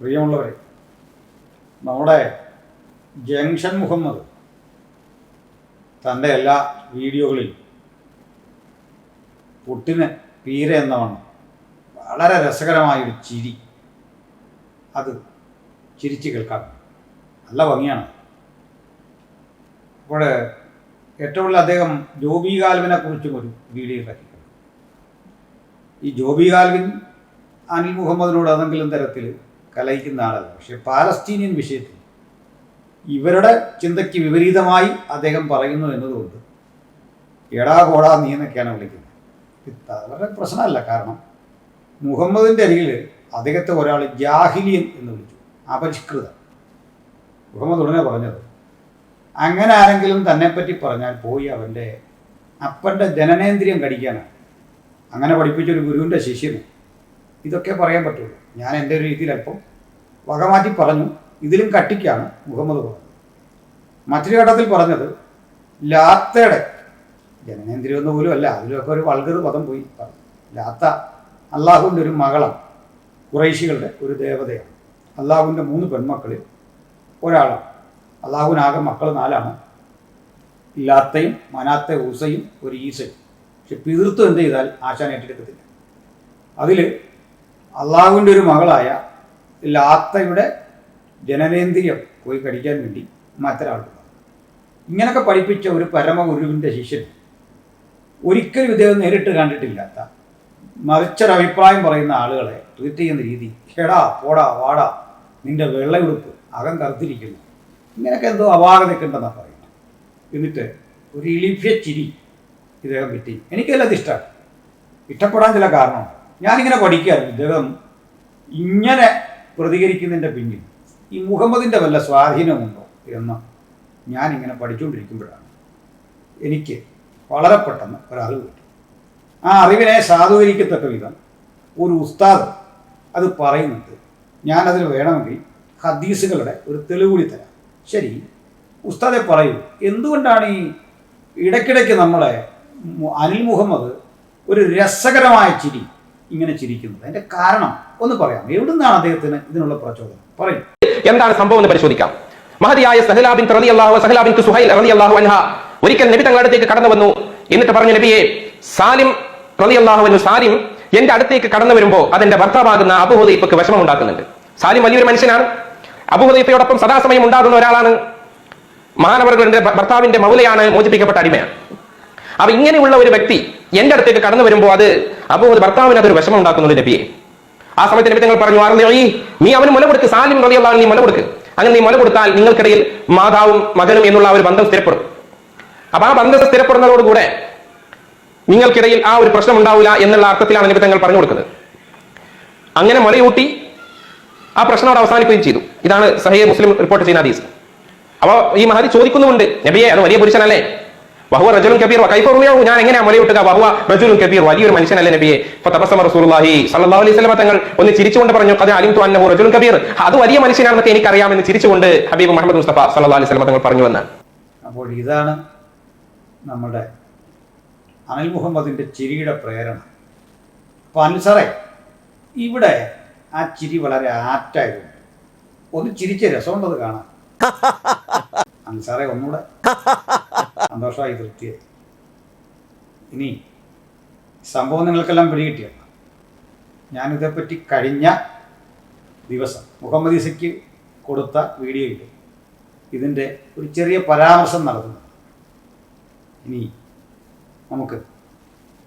പ്രിയമുള്ളവരെ, നമ്മുടെ ജംഗ്ഷൻ മുഹമ്മദ് തൻ്റെ എല്ലാ വീഡിയോകളിലും പുട്ടിന് പീര എന്നവണ്ണം വളരെ രസകരമായൊരു ചിരി അത് ചിരിച്ച് കേൾക്കാം. നല്ല ഭംഗിയാണ്. അപ്പോൾ ഏറ്റവും കൂടുതൽ അദ്ദേഹം ജോബി ഗാൽവിനെ കുറിച്ചും ഒരു വീഡിയോ ഇറക്കിയിട്ടുണ്ട്. ഈ ജോബി ഗാൽവിൻ അനിൽ മുഹമ്മദിനോട് ഏതെങ്കിലും തരത്തിൽ കലയിക്കുന്ന ആളല്ല. പക്ഷെ പാലസ്തീനിയൻ വിഷയത്തിൽ ഇവരുടെ ചിന്തയ്ക്ക് വിപരീതമായി അദ്ദേഹം പറയുന്നു എന്നതുകൊണ്ട് എടാ കോടാ നീ എന്നൊക്കെയാണ് വിളിക്കുന്നത്. വളരെ പ്രശ്നമല്ല. കാരണം മുഹമ്മദിൻ്റെ അരികിൽ അദ്ദേഹത്തെ ഒരാൾ ജാഹിലിയൻ എന്ന് വിളിച്ചു, അപരിഷ്കൃതം. മുഹമ്മദ് ഉടനെ പറഞ്ഞത്, അങ്ങനെ ആരെങ്കിലും തന്നെപ്പറ്റി പറഞ്ഞാൽ പോയി അവൻ്റെ അപ്പൻ്റെ ജനനേന്ദ്രിയം കടിക്കാനാണ്. അങ്ങനെ പഠിപ്പിച്ചൊരു ഗുരുവിൻ്റെ ശിഷ്യന് ഇതൊക്കെ പറയാൻ പറ്റുള്ളൂ. ഞാൻ എൻ്റെ ഒരു രീതിയിൽ അല്പം വകമാറ്റി പറഞ്ഞു. ഇതിലും കട്ടിക്കാണ് മുഹമ്മദ് പറഞ്ഞത്. മറ്റൊരു ഘട്ടത്തിൽ പറഞ്ഞത് ലാത്തയുടെ ജനനേന്ദ്രിയം ഒന്നും പോലും അല്ല, അതിലൊക്കെ ഒരു വൾഗർ പദം പോയി പറഞ്ഞു. ലാത്ത അള്ളാഹുവിൻ്റെ ഒരു മകളാണ്, ഖുറൈശികളുടെ ഒരു ദേവതയാണ്. അള്ളാഹുവിൻ്റെ 3 പെൺമക്കളിൽ ഒരാളാണ്. അള്ളാഹുവിനാകെ മക്കൾ 4ആണ്. ലാത്തയും മനാത്തെ ഊസയും ഒരു ഈസയും. പക്ഷെ പിതൃത്വം എന്ത് ചെയ്താൽ ആശാൻ ഏറ്റെടുക്കത്തില്ല. അതിൽ അള്ളാഹുവിൻ്റെ ഒരു മകളായ ലാത്തയുടെ ജനനേന്ദ്രിയം പോയി കടിക്കാൻ വേണ്ടി മറ്റൊരാളുണ്ട്. ഇങ്ങനെയൊക്കെ പഠിപ്പിച്ച ഒരു പരമഗുരുവിൻ്റെ ശിഷ്യൻ ഒരിക്കലും ഇദ്ദേഹം നേരിട്ട് കണ്ടിട്ടില്ലാത്ത മറിച്ചൊരഭിപ്രായം പറയുന്ന ആളുകളെ ട്രീറ്റ് ചെയ്യുന്ന രീതി, എടാ പോടാ വാടാ നിന്റെ വെള്ളയുടുപ്പ് അകം കറുത്തിരിക്കുന്നു, ഇങ്ങനെയൊക്കെ എന്തോ അപാകതയൊക്കെ ഉണ്ടെന്നാണ് പറയുന്നത്. എന്നിട്ട് ഒരു ഇളിഭ്യ ചിരി ഇദ്ദേഹം പറ്റി. എനിക്കല്ലത് ഇഷ്ടമാണ്. ഇഷ്ടപ്പെടാൻ ചില കാരണമുണ്ട്. ഞാനിങ്ങനെ പഠിക്കാറുണ്ട്. ഇദ്ദേഹം ഇങ്ങനെ പ്രതികരിക്കുന്നതിൻ്റെ പിന്നിൽ ഈ മുഹമ്മദിൻ്റെ വല്ല സ്വാധീനമുണ്ടോ എന്ന് ഞാനിങ്ങനെ പഠിച്ചുകൊണ്ടിരിക്കുമ്പോഴാണ് എനിക്ക് വളരെ പെട്ടെന്ന് ഒരറിവ് കിട്ടും. ആ അറിവിനെ സാധൂകരിക്കത്തക്ക വിധം ഒരു ഉസ്താദ് അത് പറയുന്നുണ്ട്. ഞാനതിന് വേണമെങ്കിൽ ഹദീസുകളുടെ ഒരു തെളിവ് കൂടി തരാം. ശരി, ഉസ്താദെ പറയൂ, എന്തുകൊണ്ടാണ് ഈ ഇടയ്ക്കിടയ്ക്ക് നമ്മളെ അനിൽ മുഹമ്മദ് ഒരു രസകരമായ ചിരി ഇങ്ങനെ ചിരിക്കുന്നത്? അതിന്റെ കാരണം ഒന്ന് പറയാം. എവിടുന്നാണ് അദ്ദേഹത്തിന് ഇതിനുള്ള പ്രചോദനം? പറയും. എന്താണ് സംഭവം എന്ന് പരിശോധിക്കാം. മഹദിയായ സഹല ബിൻത് റളിയല്ലാഹു സഹല ബിൻത് സുഹൈൽ റളിയല്ലാഹു അൻഹ ഒരിക്കൽ നബി തങ്ങളുടെ അടുത്തേക്ക് കടന്നു വന്നു. എന്നിട്ട് പറഞ്ഞു, നബിയെ, സാലിം റളിയല്ലാഹു അൻഹു സാലിം എന്റെ അടുത്തേക്ക് കടന്നു വരുമ്പോൾ അതെന്റെ ഭർത്താവാകുന്ന അബൂ ഹുദൈഫയ്ക്ക് വിഷമം ഉണ്ടാക്കുന്നുണ്ട്. സാലിം വലിയൊരു മനുഷ്യനാണ്, അബൂ ഹുദൈഫയോടൊപ്പം സദാസമയം ഉണ്ടാകുന്ന ഒരാളാണ്, മഹാനവറുകളുടെ ഭർത്താവിന്റെ മൗലയാണ്, മോചിപ്പിക്കപ്പെട്ട അടിമയാണ്. അപ്പൊ ഇങ്ങനെയുള്ള ഒരു വ്യക്തി എന്റെ അടുത്തേക്ക് കടന്നു വരുമ്പോൾ അത് ഭർത്താവിന് അതൊരു വിഷമം ഉണ്ടാക്കുന്നുണ്ട് നബിയെ. ആ സമയത്ത് നബി തങ്ങൾ പറഞ്ഞു, നീ അവന് മുല കൊടുക്ക്, സാലിം റളിയല്ലാഹു നീ മുല കൊടുക്ക്. അങ്ങനെ നീ മുല കൊടുത്താൽ നിങ്ങൾക്കിടയിൽ മാതാവും മകനും എന്നുള്ള ഒരു ബന്ധം സ്ഥിരപ്പെടും. അപ്പൊ ആ ബന്ധം സ്ഥിരപ്പെടുന്നതോടുകൂടെ നിങ്ങൾക്കിടയിൽ ആ ഒരു പ്രശ്നം ഉണ്ടാവില്ല എന്നുള്ള അർത്ഥത്തിലാണ് നബി തങ്ങൾ പറഞ്ഞു കൊടുക്കുന്നത്. അങ്ങനെ മുലയൂട്ടി ആ പ്രശ്നം അവിടെ അവസാനിക്കുകയും ചെയ്തു. ഇതാണ് സഹീഹ് മുസ്ലിം റിപ്പോർട്ട് ചെയ്യുന്ന ഹദീസ്. അപ്പൊ ഈ മഹദി ചോദിക്കുന്നുമുണ്ട്, നബിയെ, അത് വലിയ പുരുഷനല്ലേ, വഹുവ റജുലുൻ കബീർ കൈഫ റുമിയഹു, ഞാൻ എങ്ങനെയാ മുലയൂട്ടുക, വഹുവ റജുലുൻ കബീർ, വലിയൊരു മനുഷ്യനല്ലേ നബിയെ. ഫതബസ്സമ റസൂലുള്ളാഹി സ്വല്ലല്ലാഹു അലൈഹി വസല്ലം തങ്ങൾ ഒന്ന് ചിരിച്ചുകൊണ്ട് പറഞ്ഞു, ഖദ് അലിംതു അന്നഹു റജുലുൻ കബീർ, അത് വലിയ മനുഷ്യനാണെന്നൊക്കെ എനിക്കറിയാമെന്ന് ചിരിച്ചുകൊണ്ട് ഹബീബ് മുഹമ്മദ് മുസ്തഫ സ്വല്ലല്ലാഹു അലൈഹി വസല്ലം തങ്ങൾ പറഞ്ഞു എന്ന്. അപ്പോൾ ഇതാണ് നമ്മുടെ അനിൽ മുഹമ്മദിൻ്റെ ചിരിയുടെ പ്രേരണ. അപ്പോൾ അനിൽ സാറേ, ഇവിടെ ആ ചിരി വളരെ ആപ്റ്റായതുകൊണ്ട് ഒന്ന് ചിരിച്ച രസമുണ്ടത് കാണാൻ. അനിൽ സാറേ, ഒന്നുകൂടെ സന്തോഷമായി, തൃപ്തിയായി. ഇനി സംഭവം നിങ്ങൾക്കെല്ലാം പിടികിട്ടിയല്ല. ഞാനിതേപ്പറ്റി കഴിഞ്ഞ ദിവസം മുഹമ്മദ് ഈസയ്ക്ക് കൊടുത്ത വീഡിയോയിൽ ഇതിൻ്റെ ഒരു ചെറിയ പരാമർശം നടത്തുന്നു. ഇനി നമുക്ക്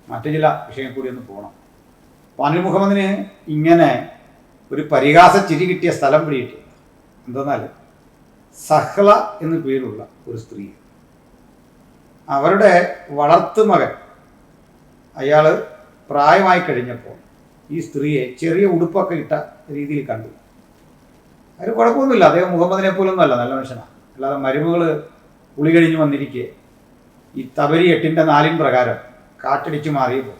മറ്റു ചില വിഷയം കൂടി ഒന്ന് പോകണം. അനിൽ മുഹമ്മദിന് ഇങ്ങനെ ഒരു പരിഹാസ ചിരി കിട്ടിയ സ്ഥലം പിടികിട്ടി. എന്തെന്നാൽ സഹ്ല എന്നു പേരുള്ള ഒരു സ്ത്രീ, അവരുടെ വളർത്തുമകൻ അയാൾ പ്രായമായി കഴിഞ്ഞപ്പോൾ ഈ സ്ത്രീയെ ചെറിയ ഉടുപ്പൊക്കെ ഇട്ട രീതിയിൽ കണ്ടു. അതിന് കുഴപ്പമൊന്നുമില്ല, അദ്ദേഹം മുഹമ്മദിനെ പോലൊന്നുമല്ല, നല്ല മനുഷ്യനാണ്. അല്ലാതെ മരുമകൾ കുളി കഴിഞ്ഞ് വന്നിരിക്കെ ഈ തബരി 8:4 പ്രകാരം കാറ്റടിച്ച് മാറിയപ്പോൾ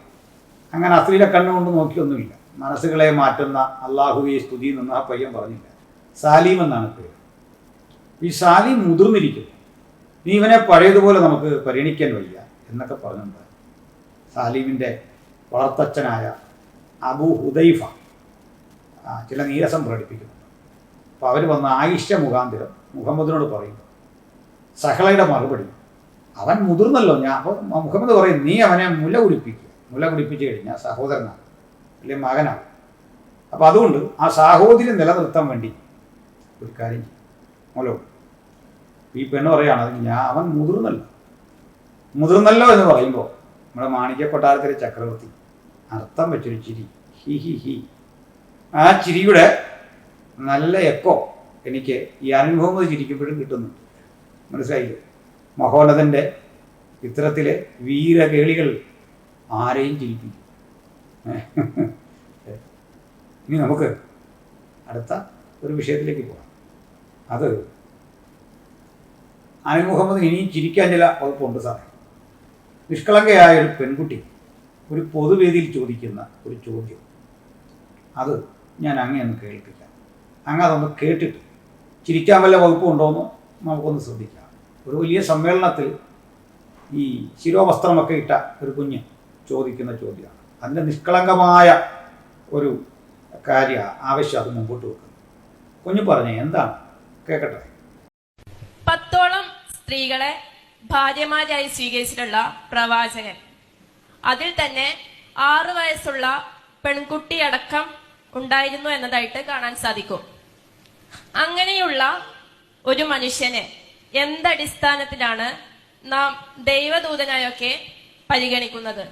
അങ്ങനെ അശ്ലീല കണ്ണുകൊണ്ട് നോക്കിയൊന്നുമില്ല. മനസ്സുകളെ മാറ്റുന്ന അള്ളാഹുവെ സ്തുതി എന്ന് ആ പയ്യൻ പറഞ്ഞില്ല. സാലിം എന്നാണ് പേര്. ഈ സാലിം മുതിർന്നിരിക്കുന്നു, നീ ഇവനെ പഴയതുപോലെ നമുക്ക് പരിഗണിക്കാൻ വയ്യ എന്നൊക്കെ പറഞ്ഞിട്ടുണ്ട്. സാലിമിൻ്റെ വളർത്തച്ഛനായ അബൂ ഹുദൈഫ ചില നീരസം പ്രകടിപ്പിക്കുന്നു. അപ്പോൾ അവർ വന്ന ആയിഷ മുഖാന്തിരം മുഹമ്മദിനോട് പറയും സഹളയുടെ മറുപടി, അവൻ മുതിർന്നല്ലോ. അപ്പോൾ മുഹമ്മദ് പറയും, നീ അവനെ മുല കുടിപ്പിക്കുക. മുല കുടിപ്പിച്ച് കഴിഞ്ഞാൽ സഹോദരനാണ്, അല്ലെങ്കിൽ മകനാണ്. അപ്പോൾ അതുകൊണ്ട് ആ സാഹോദര്യം നിലനിർത്താൻ വേണ്ടി ഒരു കാര്യം ചെയ്യും, മുല. ഈ പെണ്ണ് പറയുകയാണ്, അതിന് അവൻ മുതിർന്നല്ലോ എന്ന് പറയുമ്പോൾ നമ്മുടെ മാണിക്യ കൊട്ടാരത്തിലെ ചക്രവർത്തി അർത്ഥം വെച്ചൊരു ചിരി, ഹി ഹി ഹി. ആ ചിരിയുടെ നല്ല എക്കോ എനിക്ക് ഈ അനിൽ മുഹമ്മദ് ചിരിക്കുമ്പോഴും കിട്ടുന്നുണ്ട്. മനസ്സിലായില്ലേ? മഹോന്നതൻ്റെ ചിത്രത്തിലെ വീരകേളികൾ ആരെയും ചിരിപ്പിക്കും. ഇനി നമുക്ക് അടുത്ത ഒരു വിഷയത്തിലേക്ക് പോകാം. അത് അനിൽ മുഹമ്മദിന് ഇനിയും ചിരിക്കാൻ ചില വകുപ്പുണ്ട് സാറേ. നിഷ്കളങ്കയായ ഒരു പെൺകുട്ടി ഒരു പൊതുവേദിയിൽ ചോദിക്കുന്ന ഒരു ചോദ്യം, അത് ഞാൻ അങ്ങനെയൊന്ന് കേൾപ്പിക്കാം. അങ്ങ് അതൊന്ന് കേട്ടിട്ട് ചിരിക്കാൻ വല്ല വകുപ്പുണ്ടോയെന്ന് നമുക്കൊന്ന് ശ്രദ്ധിക്കാം. ഒരു വലിയ സമ്മേളനത്തിൽ ഈ ശിരോവസ്ത്രമൊക്കെ ഇട്ട ഒരു കുഞ്ഞ് ചോദിക്കുന്ന ചോദ്യമാണ്. അതിൻ്റെ നിഷ്കളങ്കമായ ഒരു ആവശ്യം അത് മുമ്പോട്ട് വെക്കുന്നു. കുഞ്ഞ് പറഞ്ഞേ, എന്താണ്? കേൾക്കട്ടെ. 10ഓളം സ്ത്രീകളെ ഭാര്യമാരായി സ്വീകരിച്ചിട്ടുള്ള പ്രവാചകൻ, അതിൽ തന്നെ 6 വയസ്സുള്ള പെൺകുട്ടിയടക്കം ഉണ്ടായിരുന്നു എന്നതായിട്ട് കാണാൻ സാധിക്കും. അങ്ങനെയുള്ള ഒരു മനുഷ്യനെ എന്തടിസ്ഥാനത്തിലാണ് നാം ദൈവദൂതനായൊക്കെ പരിഗണിക്കുന്നത്?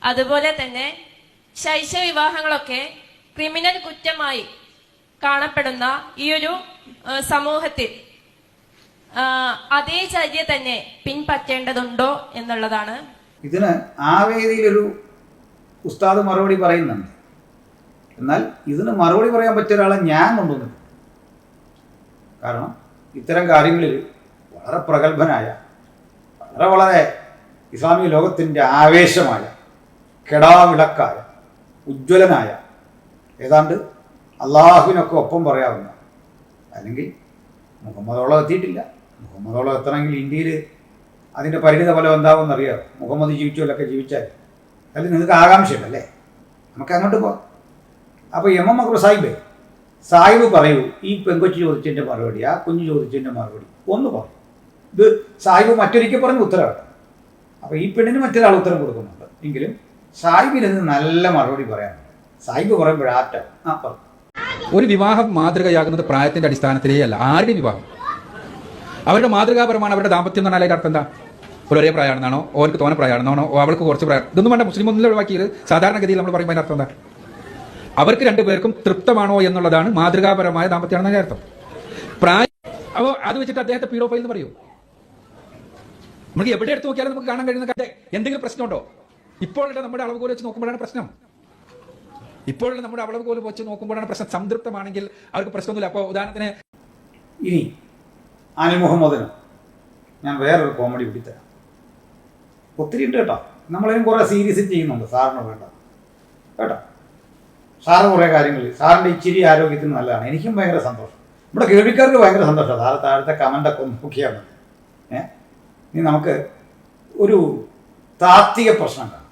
അതുപോലെ തന്നെ ശൈശവ വിവാഹങ്ങളൊക്കെ ക്രിമിനൽ കുറ്റമായി കാണപ്പെടുന്ന ഈ ഒരു സമൂഹത്തിൽ അതേ ചര്യ തന്നെ പിൻപറ്റേണ്ടതുണ്ടോ എന്നുള്ളതാണ്. ഇതിന് ആ വേദിയിലൊരു ഉസ്താദ് മറുപടി പറയുന്നുണ്ട്. എന്നാൽ ഇതിന് മറുപടി പറയാൻ പറ്റിയ ഒരാളെ ഞാൻ കൊണ്ടുവന്നിട്ടുണ്ട്. കാരണം ഇത്തരം കാര്യങ്ങളിൽ വളരെ പ്രഗത്ഭനായ, വളരെ ഇസ്ലാമിക ലോകത്തിൻ്റെ ആവേശമായ, കെടാവിളക്കായ, ഉജ്ജ്വലനായ, ഏതാണ്ട് അള്ളാഹുവിനൊക്കെ ഒപ്പം പറയാവുന്ന, അല്ലെങ്കിൽ മുഹമ്മദോളം എത്തിയിട്ടില്ല. മുഹമ്മദോളം എത്തണമെങ്കിൽ ഇന്ത്യയിൽ അതിൻ്റെ പരിണിത ഫലം എന്താവുമെന്നറിയാം. മുഹമ്മദ് ജീവിച്ചോലൊക്കെ ജീവിച്ചാൽ അതിൽ നിങ്ങൾക്ക് ആകാംക്ഷയുണ്ടല്ലേ? നമുക്ക് അങ്ങോട്ട് പോകാം. അപ്പോൾ എം അക്ബർ സാഹിബ് പറയൂ, ഈ പെങ്കൊച്ചു ചോദിച്ചതിൻ്റെ മറുപടി, ആ കുഞ്ഞ് ചോദിച്ചതിൻ്റെ മറുപടി ഒന്ന് പറയും. ഇത് സാഹിബ് മറ്റൊരിക്കൽ പറഞ്ഞ ഉത്തരവാണ്. അപ്പോൾ ഈ പെണ്ണിന് മറ്റൊരാൾ ഉത്തരം കൊടുക്കുന്നുണ്ട്. എങ്കിലും സാഹിബിന് നല്ല മറുപടി പറയാനുണ്ട്. സാഹിബ് പറയുമ്പോഴാറ്റ പറഞ്ഞു. ഒരു വിവാഹം മാതൃകയാകുന്നത് പ്രായത്തിന്റെ അടിസ്ഥാനത്തിലേ അല്ല. ആരുടെ വിവാഹം അവരുടെ മാതൃകാപരമാണ്. അവരുടെ ദാമ്പത്യം എന്ന് പറഞ്ഞാൽ അർത്ഥം എന്താ? ഒരേ പ്രായമാണെന്നാണോ, ഓർക്ക് തോന്നെ പ്രായമാണെന്നാണോ, അവൾക്ക് കുറച്ച് പ്രായം, ഇതൊന്നും വേണ്ട. മുസ്ലിം ഒന്നും ഒഴിവാക്കിയത് സാധാരണഗതിയിൽ നമ്മൾ പറയുമ്പോൾ അതിൻ്റെ അർത്ഥം എന്താ? അവർക്ക് രണ്ടുപേർക്കും തൃപ്തമാണോ എന്നുള്ളതാണ് മാതൃകാപരമായ ദാമ്പത്യമാണെന്ന് അർത്ഥം. പ്രായം അപ്പോൾ അത് വെച്ചിട്ട് അദ്ദേഹത്തെ പീഡോഫൈൽ എന്ന് പറയൂ. നമുക്ക് എവിടെ എടുത്ത് നോക്കിയാലും നമുക്ക് കാണാൻ കഴിയുന്ന എന്തെങ്കിലും പ്രശ്നമുണ്ടോ? ഇപ്പോഴുള്ള നമ്മുടെ അളവുകോൽ വെച്ച് നോക്കുമ്പോഴാണ് പ്രശ്നം. ഇപ്പോഴുള്ള നമ്മുടെ അളവുകോൽ വെച്ച് നോക്കുമ്പോഴാണ് പ്രശ്നം. സംതൃപ്തമാണെങ്കിൽ അവർക്ക് പ്രശ്നമൊന്നുമില്ല. അപ്പോൾ ഉദാഹരണത്തിന് ഇനി അനിൽ മുഹമ്മദിന് ഞാൻ വേറൊരു കോമഡി പിടിത്തരാം. ഒത്തിരി ഉണ്ട് കേട്ടോ. നമ്മളതിനും കുറേ സീരീസ് ചെയ്യുന്നുണ്ട്. സാറിന് വേണ്ട കേട്ടോ. സാറ് കുറേ കാര്യങ്ങൾ, സാറിൻ്റെ ഇച്ചിരി ആരോഗ്യത്തിന് നല്ലതാണ്. എനിക്കും ഭയങ്കര സന്തോഷം, നമ്മുടെ കേൾവിക്കാർക്ക് ഭയങ്കര സന്തോഷമാണ്. സാറ് താഴത്തെ കമൻ്റൊക്കെ ഒന്ന് നോക്കിയാൽ മതി. ഇനി നമുക്ക് ഒരു താത്വിക പ്രശ്നം കാണാം.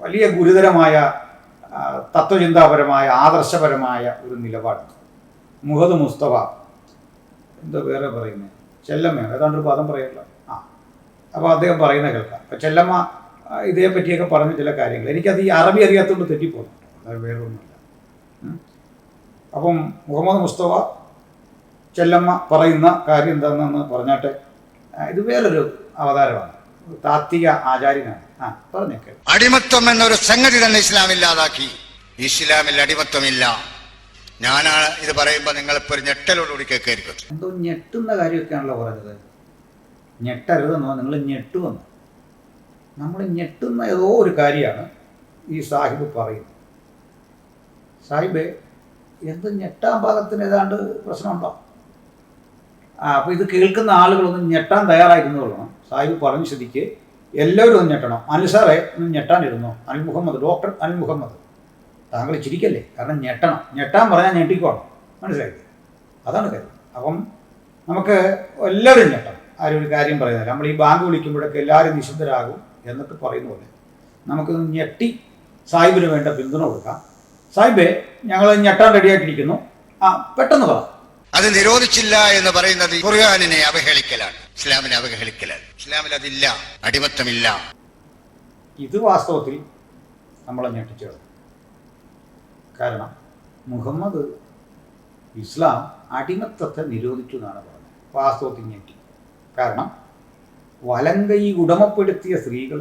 വലിയ ഗുരുതരമായ തത്വചിന്താപരമായ, ആദർശപരമായ ഒരു നിലപാടാണ്. മുഹമ്മദ് മുസ്തഫ എന്താ വേറെ പറയുന്നത്, ചെല്ലമ്മ ഏതാണ്ടൊരു പദം പറയല്ലോ. അപ്പോൾ അദ്ദേഹം പറയുന്ന കേൾക്കാം. അപ്പോൾ ചെല്ലമ്മ ഇതേ പറ്റിയൊക്കെ പറഞ്ഞ ചില കാര്യങ്ങൾ എനിക്കത് ഈ അറബി അറിയാത്തതുകൊണ്ട് തെറ്റിപ്പോകുന്നുണ്ട്. അത് വേറെ ഒന്നുമില്ല. അപ്പം മുഹമ്മദ് മുസ്തഫ ചെല്ലമ്മ പറയുന്ന കാര്യം എന്താണെന്ന് പറഞ്ഞാട്ടെ. ഇത് വേറൊരു അവതാരമാണ്, താത്വിക ആചാര്യനാണ്. പറഞ്ഞേക്കെ. അടിമത്വം എന്നൊരു സംഗതി തന്നെ ഇസ്ലാമില്ലാതാക്കി. ഇസ്ലാമിൽ അടിമത്വമില്ല. ഞാനാണ് ഇത് പറയുമ്പോൾ നിങ്ങളിപ്പോൾ ഒരു ഞെട്ടലോടുകൂടി കേൾക്കായിരിക്കും. എന്തോ ഞെട്ടുന്ന കാര്യമൊക്കെയാണല്ലോ പറഞ്ഞത്. ഞെട്ടരുതെന്നോ, നിങ്ങൾ ഞെട്ടുവെന്നോ. നമ്മൾ ഞെട്ടുന്ന ഏതോ ഒരു കാര്യമാണ് ഈ സാഹിബ് പറയുന്നത്. സാഹിബ് എന്ത് ഞെട്ടാൻ ഭാഗത്തിന് ഏതാണ്ട് പ്രശ്നമുണ്ടോ? അപ്പോൾ ഇത് കേൾക്കുന്ന ആളുകളൊന്നും ഞെട്ടാൻ തയ്യാറായിരുന്നുള്ളൂ. സാഹിബ് പറഞ്ഞ സ്ഥിതിക്ക് എല്ലാവരും ഒന്ന് ഞെട്ടണം. അനിൽ സാറേ ഒന്ന് ഞെട്ടാനിരുന്നോ? അനിൽ മുഹമ്മദ്, ഡോക്ടർ അനിൽ മുഹമ്മദ്, താങ്കൾ ചിരിക്കല്ലേ? കാരണം ഞെട്ടാൻ പറഞ്ഞാൽ ഞെട്ടിക്കോണം. മനസ്സിലായില്ലേ? അതാണ് കാര്യം. അപ്പം നമുക്ക് എല്ലാവരും ഞെട്ടണം. ആരും ഒരു കാര്യം പറയുന്നില്ല. നമ്മൾ ഈ ബാങ്ക് വിളിക്കുമ്പോഴൊക്കെ എല്ലാവരും നിശബ്ദരാകും എന്നൊക്കെ പറയുന്ന പോലെ നമുക്കൊന്ന് ഞെട്ടി സാഹിബിന് വേണ്ട പിന്തുണ കൊടുക്കാം. സാഹിബേ, ഞങ്ങൾ ഞെട്ടാൻ റെഡിയായിട്ടിരിക്കുന്നു. പെട്ടെന്ന് പറ. അത് നിരോധിച്ചില്ല എന്ന് പറയുന്നത് ഖുർആനിനെ അവഹേളിക്കലാണ്, ഇസ്ലാമിനെ അവഹേളിക്കലാണ്. ഇസ്ലാമിൽ അതില്ല, അടിമത്തമില്ല. ഇത് വാസ്തവത്തിൽ നമ്മളെ ഞെട്ടിച്ചത്. കാരണം മുഹമ്മദ് ഇസ്ലാം അടിമത്തത്തെ നിരോധിച്ചു എന്നാണ് പറഞ്ഞത്. വാസ്തവത്തിൽ ഞെട്ടി. കാരണം വലങ്കൈ ഉടമപ്പെടുത്തിയ സ്ത്രീകൾ,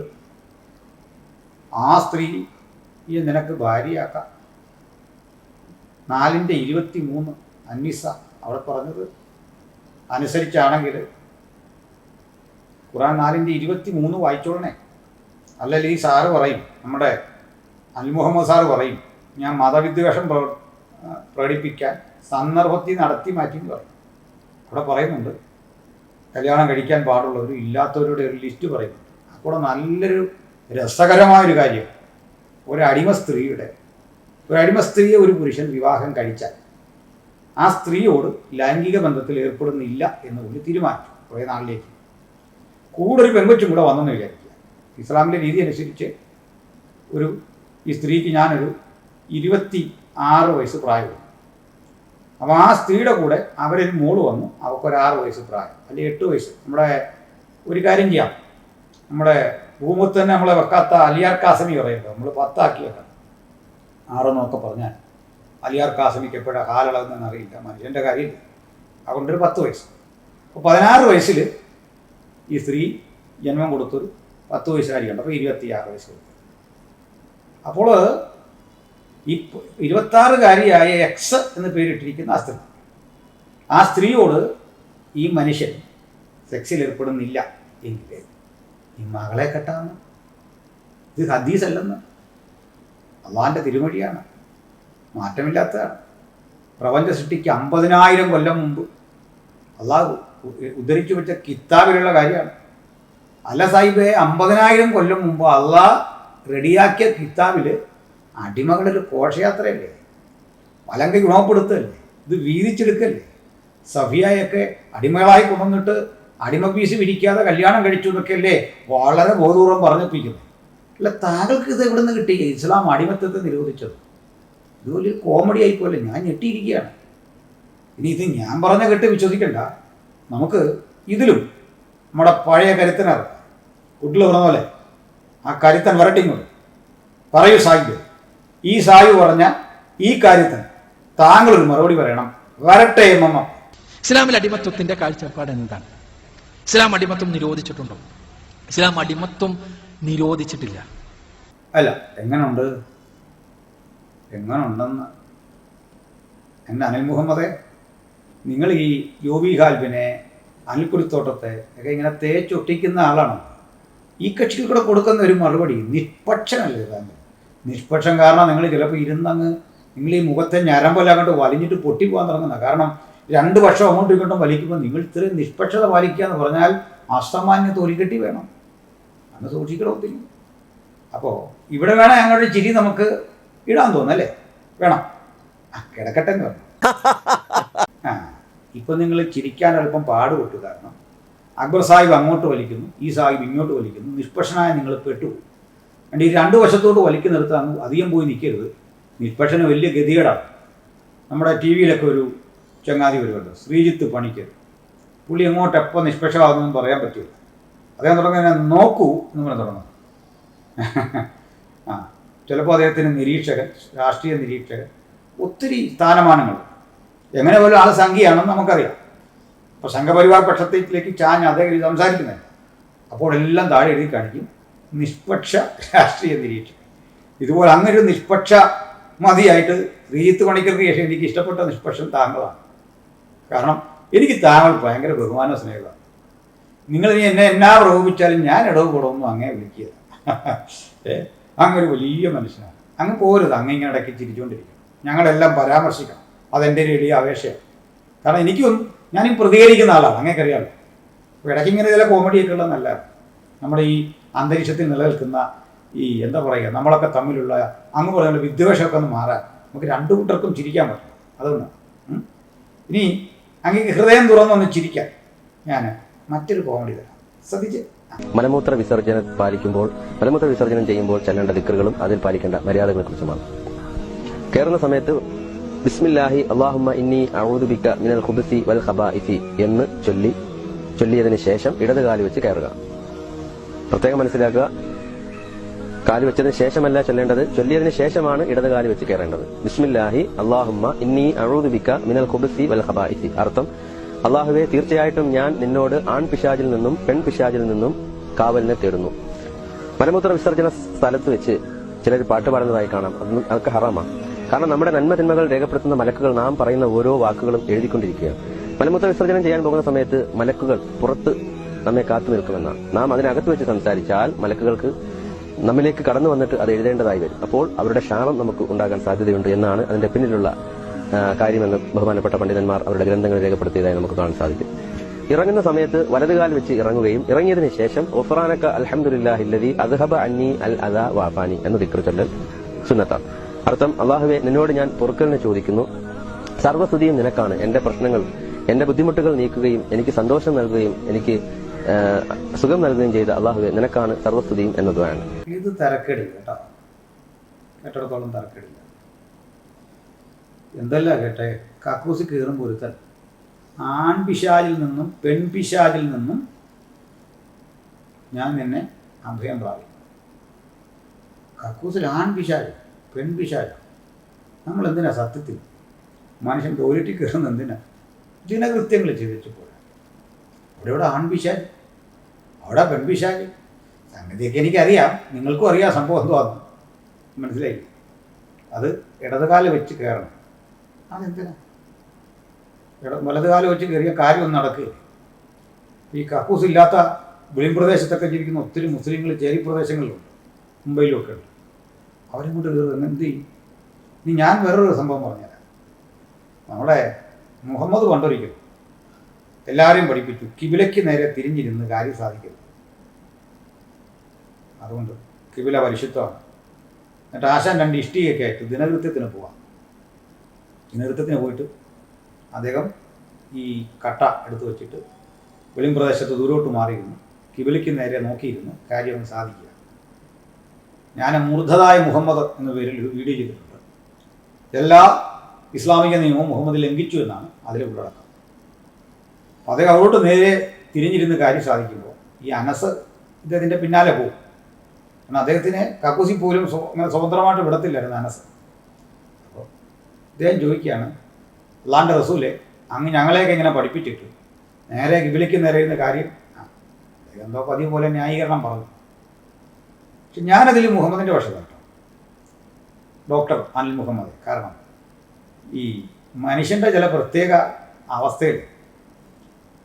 ആ സ്ത്രീയെ നിനക്ക് ഭാര്യയാക്കാം. 4:23 അന്നിസ അവിടെ പറഞ്ഞത് അനുസരിച്ചാണെങ്കിൽ ഖുർആൻ 4:23 വായിച്ചോളണേ. അല്ലെങ്കിൽ ഈ സാറ് പറയും, നമ്മുടെ അൽ മുഹമ്മദ് സാറ് പറയും, ഞാൻ മതവിദ്വേഷം പ്രകടിപ്പിക്കാൻ സന്ദർഭത്തിൽ നടത്തി മാറ്റി എന്ന് പറയും. അവിടെ പറയുന്നുണ്ട് കല്യാണം കഴിക്കാൻ പാടുള്ളവരും ഇല്ലാത്തവരുടെ ഒരു ലിസ്റ്റ് പറയുന്നുണ്ട്. അപ്പോൾ നല്ലൊരു രസകരമായൊരു കാര്യം, ഒരു അടിമ സ്ത്രീയെ ഒരു പുരുഷൻ വിവാഹം കഴിച്ചാൽ ആ സ്ത്രീയോട് ലൈംഗിക ബന്ധത്തിൽ ഏർപ്പെടുന്നില്ല എന്ന് കൂടി തീരുമാനിച്ചു. കുറേ നാളിലേക്ക് കൂടെ ഒരു പെങ്കൊച്ചും കൂടെ വന്നെന്ന് വിചാരിക്കുക. ഇസ്ലാമിലെ രീതി അനുസരിച്ച് ഈ സ്ത്രീക്ക് ഞാനൊരു 26 വയസ്സ് പ്രായമുണ്ട്. അപ്പോൾ ആ സ്ത്രീയുടെ കൂടെ അവരൊരു മോള് വന്നു, അവൾക്കൊരു 6 വയസ്സ് പ്രായം, അല്ലെങ്കിൽ 8 വയസ്സ്. നമ്മുടെ ഒരു കാര്യം ചെയ്യാം, നമ്മുടെ ഭൂമത്ത് തന്നെ നമ്മളെ വെക്കാത്ത അലിയാർ കാസമി പറയുന്നത് നമ്മൾ 10 ആക്കി വെക്കണം. 6 എന്നൊക്കെ പറഞ്ഞാൽ അലിയാർ കാസമിക്ക് എപ്പോഴാണ് കാലളവെന്ന് അറിയില്ല, മനുഷ്യൻ്റെ കാര്യമില്ല. അതുകൊണ്ടൊരു 10 വയസ്സ്. അപ്പോൾ 16 വയസ്സിൽ ഈ സ്ത്രീ ജന്മം കൊടുത്തൊരു 10 വയസ്സുകാരിയുണ്ട്. അപ്പോൾ 26 വയസ്സ് കൊടുത്തു. അപ്പോൾ ഈ 26-കാരിയായ എക്സ് എന്ന് പേരിട്ടിരിക്കുന്ന ആ സ്ത്രീയോട് ഈ മനുഷ്യൻ സെക്സിൽ ഏർപ്പെടുന്നില്ല എങ്കിൽ ഈ മകളെ കെട്ടാമെന്ന്. ഇത് ഹദീസ് അല്ലെന്ന്, അള്ളാഹിൻ്റെ തിരുമൊഴിയാണ്, മാറ്റമില്ലാത്തതാണ്. പ്രപഞ്ച സൃഷ്ടിക്ക് 50,000 കൊല്ലം മുമ്പ് അള്ളാഹ് ഉദ്ധരിച്ചു വെച്ച കിതാബിലുള്ള കാര്യമാണ്. അല്ല സാഹിബേ, 50,000 കൊല്ലം മുമ്പ് അള്ളാഹ് റെഡിയാക്കിയ കിതാബിൽ അടിമകളൊരു ഘോഷയാത്രയല്ലേ, വലങ്കൈ ഗുണപ്പെടുത്തല്ലേ, ഇത് വീതിച്ചെടുക്കല്ലേ. സഫിയായൊക്കെ അടിമകളായി കൊണ്ടുവന്നിട്ട് അടിമ പീസ് വിരിക്കാതെ കല്യാണം കഴിച്ചു എന്നൊക്കെയല്ലേ വളരെ ബോധപൂർവം പറഞ്ഞിപ്പിക്കുന്നത്. അല്ല, താങ്കൾക്ക് ഇത് എവിടെ നിന്ന് കിട്ടി? ഇസ്ലാം അടിമത്തത്തെ നിരോധിച്ചത് ഇതുപോലെ കോമഡി ആയിപ്പോലെ. ഞാൻ ഞെട്ടിയിരിക്കുകയാണ്. ഇനി ഇത് ഞാൻ പറഞ്ഞ കേട്ട് വിശ്വസിക്കണ്ട. നമുക്ക് ഇതിലും നമ്മുടെ പഴയ കരുത്തനർ കുട്ടിൽ പറഞ്ഞ പോലെ ആ കരുത്തൻ വരട്ടിങ്ങോട്ട് പറയൂ സാഹിബ്, ഈ സാഹിബ് പറഞ്ഞ ഈ കാര്യത്തിന് താങ്കളൊരു മറുപടി പറയണം. വരട്ടെ മമ്മ. ഇസ്ലാമിൽ അടിമത്വത്തിന്റെ കാഴ്ചപ്പാട് എന്താണ്? ഇസ്ലാം അടിമത്വം നിരോധിച്ചിട്ടുണ്ടോ? ഇസ്ലാം അടിമത്വം നിരോധിച്ചിട്ടില്ല. അല്ല, എങ്ങനെയുണ്ടെന്ന് എൻ്റെ അനിൽ മുഹമ്മദെ, നിങ്ങൾ ഈ യോബി ഖാൽബിനെ, അനിൽക്കുടിത്തോട്ടത്തെ ഒക്കെ ഇങ്ങനെ തേച്ചൊട്ടിക്കുന്ന ആളാണ്. ഈ കക്ഷികൾ കൂടെ കൊടുക്കുന്ന ഒരു മറുപടി നിഷ്പക്ഷനല്ലേ താങ്കൾ? നിഷ്പക്ഷം കാരണം നിങ്ങൾ ചിലപ്പോൾ നിങ്ങൾ ഈ മുഖത്തെ ഞരമ്പെല്ലാം അങ്ങോട്ട് വലിഞ്ഞിട്ട് പൊട്ടിപ്പോകാൻ തുടങ്ങുന്ന. കാരണം 2 വർഷം അങ്ങോട്ടും ഇങ്ങോട്ടും വലിക്കുമ്പോൾ നിങ്ങൾ ഇത്രയും നിഷ്പക്ഷത പാലിക്കുക എന്ന് പറഞ്ഞാൽ അസാമാന്യ തൊലിക്കെട്ടി വേണം. അന്ന് സൂക്ഷിക്കണത്തില്ല. അപ്പോൾ ഇവിടെ വേണം ഞങ്ങളുടെ ചിരി നമുക്ക് ഇടാൻ തോന്നല്ലേ? വേണം. കിടക്കട്ടെ എന്ന് പറഞ്ഞു. ഇപ്പം നിങ്ങൾ ചിരിക്കാൻ അല്പം പാടുപെട്ടു. കാരണം അക്ബർ സാഹിബ് അങ്ങോട്ട് വലിക്കുന്നു, ഈ സാഹിബ് ഇങ്ങോട്ട് വലിക്കുന്നു. നിഷ്പക്ഷനായ നിങ്ങൾ പെട്ടുപോകും. അതുകൊണ്ട് ഈ 2 വശത്തോട്ട് വലിക്കുന്നിടത്ത് അങ്ങ് അധികം പോയി നിൽക്കരുത്. നിഷ്പക്ഷന് വലിയ ഗതികേടാണ്. നമ്മുടെ ടി വിയിലൊക്കെ ഒരു ചങ്ങാതി വരുമല്ലോ, ശ്രീജിത്ത് പണിക്കർ. പുള്ളി എങ്ങോട്ട് എപ്പോൾ നിഷ്പക്ഷമാകുന്നതെന്ന് പറയാൻ പറ്റില്ല. അദ്ദേഹം തുടങ്ങുന്ന നോക്കൂ എന്ന് പറഞ്ഞ് തുടങ്ങും. ചിലപ്പോൾ അദ്ദേഹത്തിന് നിരീക്ഷകൻ, രാഷ്ട്രീയ നിരീക്ഷകൻ, ഒത്തിരി സ്ഥാനമാനങ്ങൾ, എങ്ങനെ പോലും ആൾ സംഖ്യയാണെന്ന് നമുക്കറിയാം. അപ്പോൾ സംഘപരിവാർ പക്ഷത്തേക്ക് ചാഞ്ഞ് അദ്ദേഹം സംസാരിക്കുന്നില്ല. അപ്പോൾ എല്ലാം താഴെ എഴുതി കാണിക്കും നിഷ്പക്ഷ രാഷ്ട്രീയ നിരീക്ഷകൻ. ഇതുപോലെ അങ്ങനൊരു നിഷ്പക്ഷ മതിയായിട്ട് ശ്രീജിത്ത് പണിക്കർക്ക് ശേഷം എനിക്ക് ഇഷ്ടപ്പെട്ട നിഷ്പക്ഷൻ താങ്കളാണ്. കാരണം എനിക്ക് താങ്കൾ ഭയങ്കര ബഹുമാന സ്നേഹമാണ്. നിങ്ങൾ ഇനി എന്നാ പ്രകോപിച്ചാലും ഞാൻ ഇടവ് കൂടൊന്നും അങ്ങനെ വിളിക്കുക. അങ്ങൊരു വലിയ മനുഷ്യനാണ്. അങ്ങ് പോരുത്. ഇങ്ങനെ ഇടയ്ക്ക് ചിരിച്ചുകൊണ്ടിരിക്കും. ഞങ്ങളെല്ലാം പരാമർശിക്കണം. അതെൻ്റെ ഒരു എളിയ അപേക്ഷയാണ്. കാരണം ഞാനീ പ്രതികരിക്കുന്ന ആളാണ്, അങ്ങനെയൊക്കെ അറിയാമല്ലോ. അപ്പോൾ ഇടയ്ക്ക് ഇങ്ങനെ ചില കോമഡിയൊക്കെ ഉള്ളത് നല്ലതാണ്. നമ്മുടെ ഈ അന്തരീക്ഷത്തിൽ നിലനിൽക്കുന്ന ഈ എന്താ പറയുക, നമ്മളൊക്കെ തമ്മിലുള്ള അങ്ങ് പറഞ്ഞ വിദ്വേഷമൊക്കെ ഒന്ന് മാറാൻ നമുക്ക് 2 കൂട്ടർക്കും ചിരിക്കാൻ പറ്റും. അതൊന്ന് ഇനി അങ്ങേക്ക് ഹൃദയം തുറന്നൊന്ന് ചിരിക്കാൻ ഞാൻ മറ്റൊരു കോമഡി തരാം. ശ്രദ്ധിച്ച്. മലമൂത്ര വിസർജനം ചെയ്യുമ്പോൾ ചെല്ലേണ്ട ദിക്റുകളും അതിൽ പാലിക്കേണ്ട മര്യാദകളെ കുറിച്ചുമാണ്. കയറുന്ന സമയത്ത് ബിസ്മില്ലാഹി അല്ലാഹുമ്മ ഇന്നി അഊദു ബിക മിനൽ ഖുബുസി വൽ ഖബാഇസി എന്ന് ചൊല്ലിയതിനു ശേഷം ഇടത് കാല് വെച്ച് കയറുക. പ്രത്യേകം മനസ്സിലാക്കുക, കാല് വെച്ചതിന് ശേഷമല്ല ചൊല്ലേണ്ടത്, ചൊല്ലിയതിനു ശേഷമാണ് ഇടത് കാല് വെച്ച് കയറേണ്ടത്. ബിസ്മില്ലാഹി അല്ലാഹുമ്മ ഇന്നി അഊദു ബിക മിനൽ ഖുബുസി വൽ ഖബാഇസി. അർത്ഥം, അല്ലാഹുവേ, തീർച്ചയായിട്ടും ഞാൻ നിന്നോട് ആൺ പിശാചിൽ നിന്നും പെൺ പിശാചിൽ നിന്നും കാവലിനെ തേടുന്നു. മലമൂത്ര വിസർജന സ്ഥലത്ത് വെച്ച് ചിലർ പാട്ട് പാടുന്നതായി കാണാം. അതൊക്കെ ഹറാമാണ്. കാരണം നമ്മുടെ നന്മ തിന്മകൾ രേഖപ്പെടുത്തുന്ന മലക്കുകൾ നാം പറയുന്ന ഓരോ വാക്കുകളും എഴുതിക്കൊണ്ടിരിക്കുകയാണ്. മലമൂത്ര വിസർജനം ചെയ്യാൻ പോകുന്ന സമയത്ത് മലക്കുകൾ പുറത്ത് നമ്മെ കാത്തു നിൽക്കുമെന്നാണ്. നാം അതിനകത്ത് വെച്ച് സംസാരിച്ചാൽ മലക്കുകൾക്ക് നമ്മിലേക്ക് കടന്നു വന്നിട്ട് അത് എഴുതേണ്ടതായി വരും. അപ്പോൾ അവരുടെ ശാപം നമുക്ക് ഉണ്ടാകാൻ സാധ്യതയുണ്ട് എന്നാണ് അതിന്റെ പിന്നിലുള്ള കാര്യമെന്ന് ബഹുമാനപ്പെട്ട പണ്ഡിതന്മാർ അവരുടെ ഗ്രന്ഥങ്ങൾ രേഖപ്പെടുത്തിയതായി നമുക്ക് കാണാൻ സാധിക്കും. ഇറങ്ങുന്ന സമയത്ത് വലതുകാൽ വെച്ച് ഇറങ്ങുകയും ഇറങ്ങിയതിനു ശേഷം ഒഫ്റാനക അൽഹംദുലില്ലാഹില്ലദീ അദ്ഹബ അന്നി അൽ അദാ വഅഫാനി എന്ന് ദിക്ർ ചൊല്ലൽ സുന്നത്താണ്. അർത്ഥം, അല്ലാഹുവേ, നിന്നോട് ഞാൻ പൊറുക്കലിനെ ചോദിക്കുന്നു, സർവ്വസ്തുതിയും നിനക്കാണ്. എന്റെ പ്രശ്നങ്ങൾ, എന്റെ ബുദ്ധിമുട്ടുകൾ നീക്കുകയും എനിക്ക് സന്തോഷം നൽകുകയും എനിക്ക് സുഖം നൽകുകയും ചെയ്ത അല്ലാഹുവേ, നിനക്കാണ് സർവ്വസ്തുതിയും എന്നതാണ്. ഇത് തരക്കേടില്ല കേട്ടോ, കേട്ടിടത്തോളം തരക്കേടില്ല. എന്തല്ല കേട്ടെ, കക്കൂസി കയറുമ്പോൾ ഒരുത്തൻ ആൺപിശാചിൽ നിന്നും പെൺപിശാചിൽ നിന്നും ഞാൻ നിന്നെ അഭയം പ്രാപിക്കും. കക്കൂസിൽ ആൺപിശാച് പെൺപിശാച്. നമ്മൾ എന്തിനാ സത്യത്തിൽ മനുഷ്യൻ ടോയ്ലറ്റിൽ കയറുന്ന എന്തിനാ? ദിനകൃത്യങ്ങൾ ചെയ്തിട്ട് പോരാ. അവിടെ ആൺപിശാച്, അവിടെ പെൺപിശാച്. സംഗതിയൊക്കെ എനിക്കറിയാം, നിങ്ങൾക്കും അറിയാം സംഭവം എന്തുവാന്ന്. മനസ്സിലായി? അത് ഇടതുകാല് വെച്ച് കയറണം. അതെന്തിനാ? വലതുകാല് വെച്ച് കയറിയ കാര്യമൊന്നും നടക്കുകയില്ല. ഈ കക്കൂസ് ഇല്ലാത്ത വെളിമ്പ്രദേശത്തൊക്കെ ജീവിക്കുന്ന ഒത്തിരി മുസ്ലിങ്ങൾ ചേരി പ്രദേശങ്ങളിലുണ്ട്, മുംബൈയിലൊക്കെ ഉണ്ട്. അവരും കൊണ്ട് കയറുക എന്ത് ചെയ്യും? ഇനി ഞാൻ വേറൊരു സംഭവം പറഞ്ഞുതരാം. നമ്മുടെ മുഹമ്മദ് പണ്ടൊരിക്കൽ എല്ലാവരെയും പഠിപ്പിച്ചു, കിബിലയ്ക്ക് നേരെ തിരിഞ്ഞിരുന്ന് കാര്യം സാധിക്കരുത്. അതുകൊണ്ട് കിബില പരിശുദ്ധമാണ്. എന്നിട്ട് ആശാൻ 2 ഇഷ്ടികയൊക്കെ ആയിട്ട് ദിനകൃത്യത്തിന് പോവാം. ദിനകൃത്യത്തിന് പോയിട്ട് അദ്ദേഹം ഈ കട്ട എടുത്തു വച്ചിട്ട് വെളിമ്പ്രദേശത്ത് ദൂരോട്ട് മാറിയിരുന്നു, കിബിലയ്ക്ക് നേരെ നോക്കിയിരുന്നു കാര്യം സാധിക്കുക. ഞാൻ മൂർദ്ധതായ മുഹമ്മദ് എന്ന പേരിൽ ഒരു വീഡിയോ ചെയ്തിട്ടുണ്ട്. എല്ലാ ഇസ്ലാമിക നിയമവും മുഹമ്മദ് ലംഘിച്ചു എന്നാണ് അതിലെ ഉള്ളടക്കം. അപ്പോൾ അദ്ദേഹം അവരോട് നേരെ തിരിഞ്ഞിരുന്ന് കാര്യം സാധിക്കുമ്പോൾ ഈ അനസ് ഇദ്ദേഹത്തിൻ്റെ പിന്നാലെ പോകും. കാരണം അദ്ദേഹത്തിന് കക്കൂസി പോലും അങ്ങനെ സ്വതന്ത്രമായിട്ട് വിടത്തില്ലായിരുന്നു അനസ്. അപ്പോൾ അദ്ദേഹം ചോദിക്കുകയാണ്, അല്ലാഹുവിൻ്റെ റസൂലെ, അങ്ങ് ഞങ്ങളെയൊക്കെ ഇങ്ങനെ പഠിപ്പിച്ചിട്ട് നേരെ കിബിലയ്ക്ക് നേരെ ഇരുന്ന കാര്യം എന്തോ പതിവ് പോലെ ന്യായീകരണം പറഞ്ഞു. പക്ഷെ ഞാനതിൽ മുഹമ്മദിൻ്റെ പക്ഷം കേട്ടോ, ഡോക്ടർ അനിൽ മുഹമ്മദ്. കാരണം ഈ മനുഷ്യൻ്റെ ചില പ്രത്യേക അവസ്ഥയിൽ